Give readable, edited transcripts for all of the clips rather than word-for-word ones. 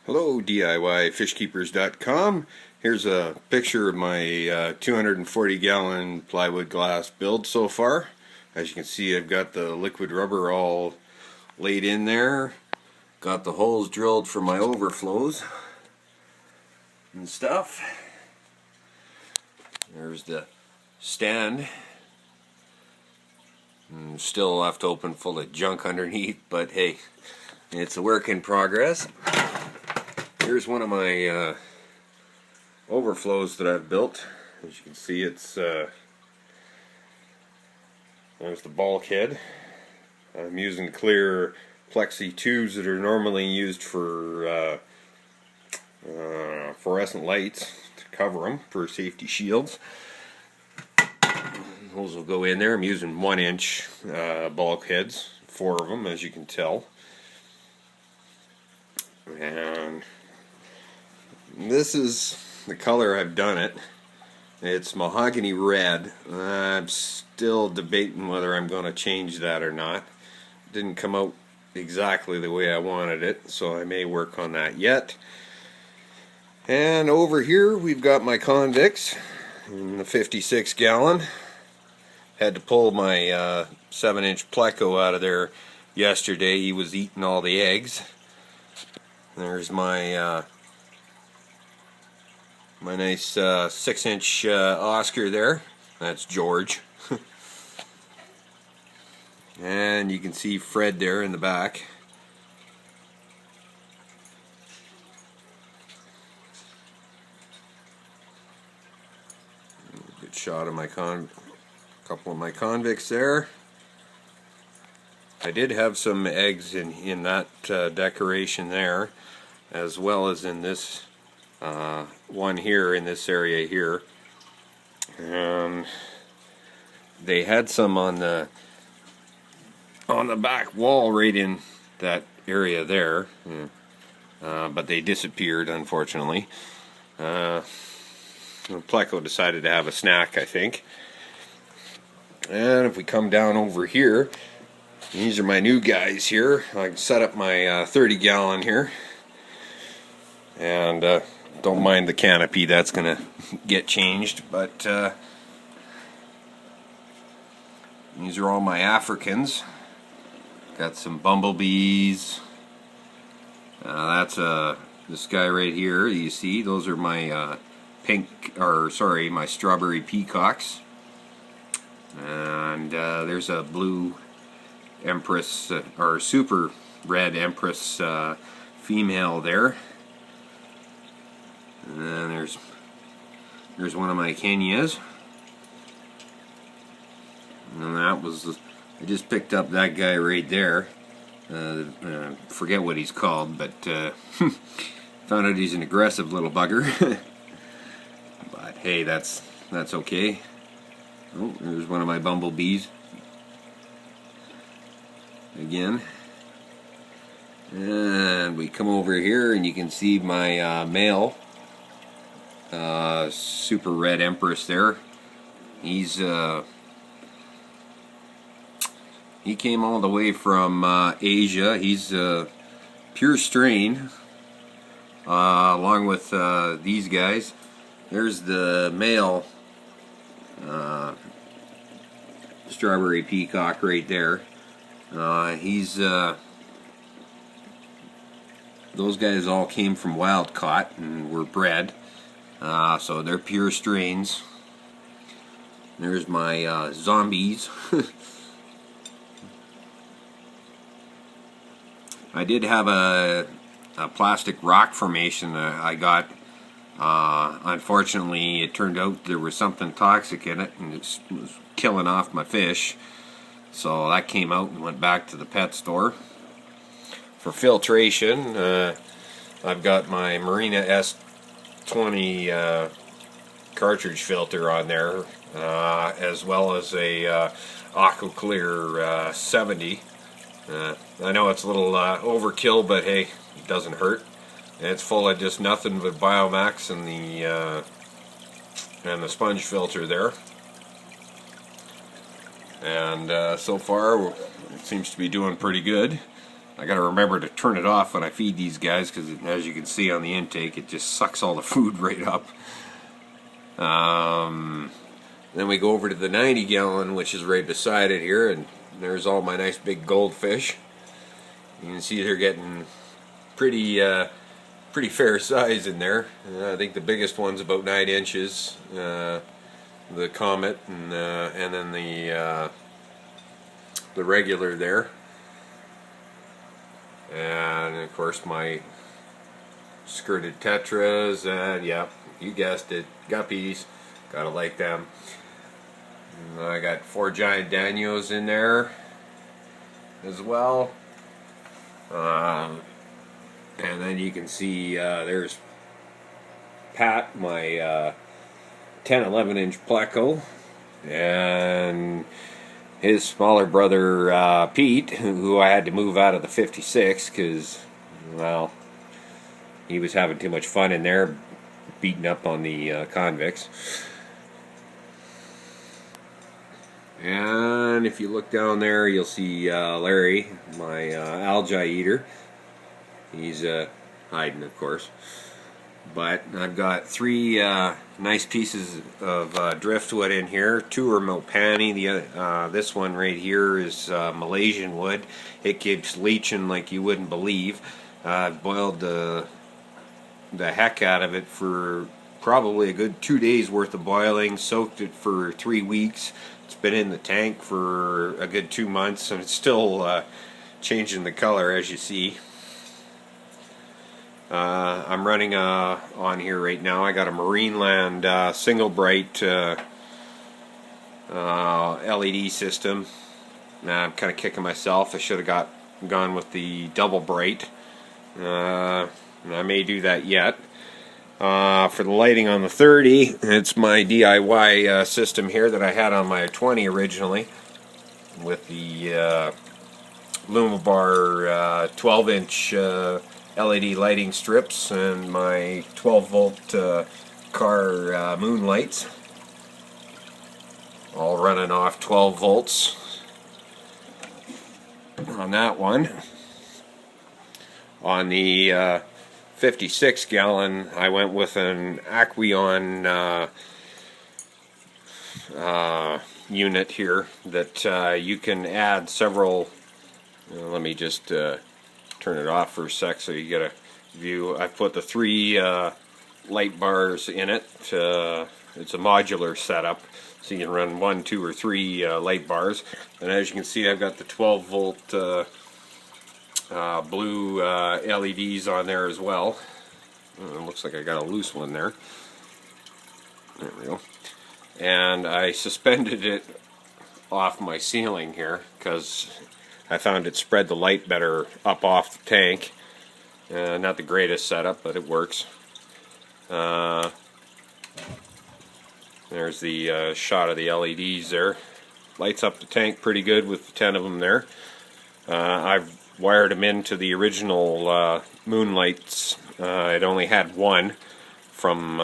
Hello, DIYFishkeepers.com. Here's a picture of my 240 gallon plywood glass build so far. As you can see, I've got the liquid rubber all laid in there. Got the holes drilled for my overflows and stuff. There's the stand. And still left open full of junk underneath, but hey, it's a work in progress. Here's one of my overflows that I've built. As you can see, it's there's the bulkhead. I'm using clear plexi tubes that are normally used for fluorescent lights to cover them for safety shields. Those will go in there. I'm using 1-inch bulkheads, 4 of them, as you can tell. And this is the color I've done it. It's mahogany red. I'm still debating whether I'm going to change that or not. It didn't come out exactly the way I wanted it, so I may work on that yet. And over here we've got my convicts in the 56 gallon. Had to pull my 7-inch pleco out of there yesterday. He was eating all the eggs. There's my my nice 6-inch Oscar there. That's George. And you can see Fred there in the back. Good shot of my couple of my convicts there. I did have some eggs in that decoration there, as well as in this one here in this area here. They had some on the back wall right in that area there, but they disappeared, unfortunately. Pleco decided to have a snack, I think. And if we come down over here, these are my new guys here. I can set up my 30 gallon here, and don't mind the canopy, that's gonna get changed, but these are all my Africans. Got some bumblebees. That's this guy right here, you see, those are my my strawberry peacocks. And there's a blue empress, or super red empress female there. And then there's one of my Kenyas. And that was, I just picked up that guy right there. Forget what he's called, but found out he's an aggressive little bugger. But hey, that's okay. Oh, there's one of my bumblebees again. And we come over here and you can see my male super red empress there. He came all the way from Asia. He's pure strain, along with these guys. There's the male strawberry peacock right there. Those guys all came from wild caught and were bred, so they're pure strains. There's my zombies. I did have a plastic rock formation I got. Unfortunately, it turned out there was something toxic in it, and it was killing off my fish. So that came out and went back to the pet store. For filtration, I've got my Marina S20 cartridge filter on there, as well as a AquaClear 70. I know it's a little overkill, but hey, it doesn't hurt. And it's full of just nothing but Biomax and the sponge filter there. And so far, it seems to be doing pretty good. I gotta remember to turn it off when I feed these guys, because as you can see on the intake, it just sucks all the food right up. Then we go over to the 90 gallon, which is right beside it here, and there's all my nice big goldfish. You can see they're getting pretty fair size in there. I think the biggest one's about 9 inches. The Comet, and then the regular there, and of course my skirted tetras, and yeah, you guessed it, guppies. Gotta like them. And I got 4 giant danios in there as well. And then you can see there's Pat, my 10-11 inch pleco, and his smaller brother Pete, who I had to move out of the 56 because, well, he was having too much fun in there beating up on the convicts. And if you look down there, you'll see Larry, my algae eater. He's hiding, of course. But I've got 3 nice pieces of driftwood in here. 2 are Mopani. This one right here is Malaysian wood. It keeps leaching like you wouldn't believe. I've boiled the heck out of it for probably a good 2 days worth of boiling. Soaked it for 3 weeks. It's been in the tank for a good 2 months, and it's still changing the color, as you see. I'm running on here right now. I got a Marineland single bright LED system. Now I'm kind of kicking myself. I should have gone with the double bright. I may do that yet. For the lighting on the 30, it's my DIY system here that I had on my 20 originally, with the Lumibar 12-inch LED lighting strips and my 12-volt car moon lights, all running off 12 volts on that one. On the 56 gallon, I went with an Aqueon unit here that you can add several. Let me just turn it off for a sec so you get a view. I've put the 3 light bars in it. It's a modular setup, so you can run 1, 2, or 3 light bars. And as you can see, I've got the 12-volt blue LEDs on there as well. It looks like I got a loose one there. There we go. And I suspended it off my ceiling here because I found it spread the light better up off the tank. Not the greatest setup, but it works. There's the shot of the LEDs there. Lights up the tank pretty good with the 10 of them there. I've wired them into the original moonlights. It only had one from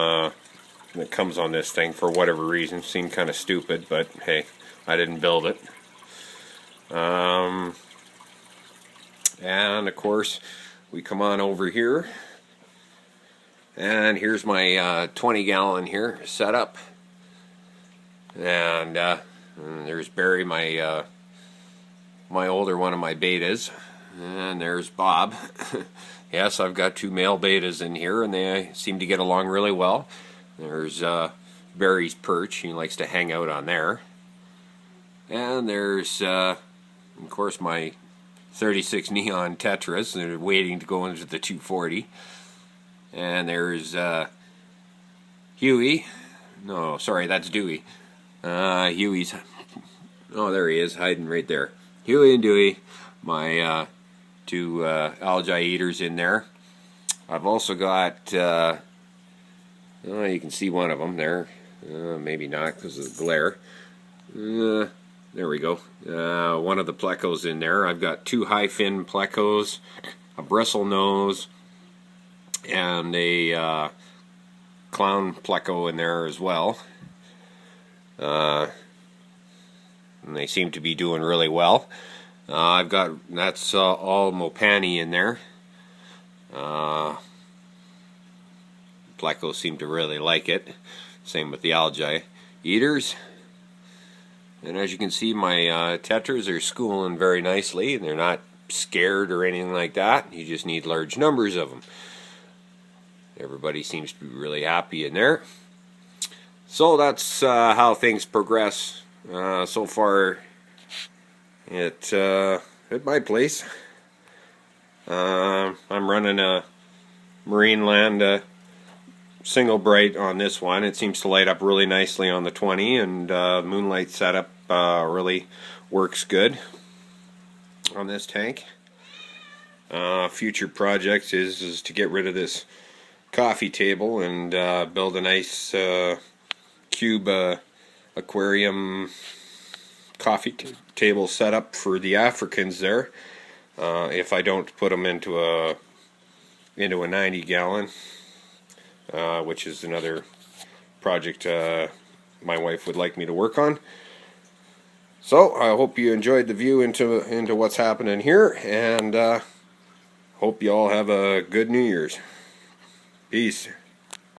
that comes on this thing for whatever reason. Seemed kind of stupid, but hey, I didn't build it. And of course, we come on over here, and here's my 20 gallon here set up. And there's Barry, my my older one of my betas, and there's Bob. Yes, I've got 2 male betas in here, and they seem to get along really well. There's Barry's perch. He likes to hang out on there. And there's, of course, my 36 neon tetras. They're waiting to go into the 240. And there's Huey. No, sorry, that's Dewey. Huey's... Oh, there he is, hiding right there. Huey and Dewey, my 2 algae eaters in there. I've also got... oh, you can see one of them there. Maybe not because of the glare. There we go. One of the plecos in there. I've got 2 high fin plecos, a bristle nose, and a clown pleco in there as well. And they seem to be doing really well. I've got, that's all Mopani in there. Plecos seem to really like it. Same with the algae eaters. And as you can see, my tetras are schooling very nicely. They're not scared or anything like that. You just need large numbers of them. Everybody seems to be really happy in there. So that's how things progress so far at my place. I'm running a Marineland single bright on this one. It seems to light up really nicely on the 20, and moonlight setup really works good on this tank. Future projects is to get rid of this coffee table and build a nice cube aquarium coffee table setup for the Africans there. If I don't put them into a 90 gallon, which is another project my wife would like me to work on. So I hope you enjoyed the view into what's happening here, and hope you all have a good New Year's. Peace.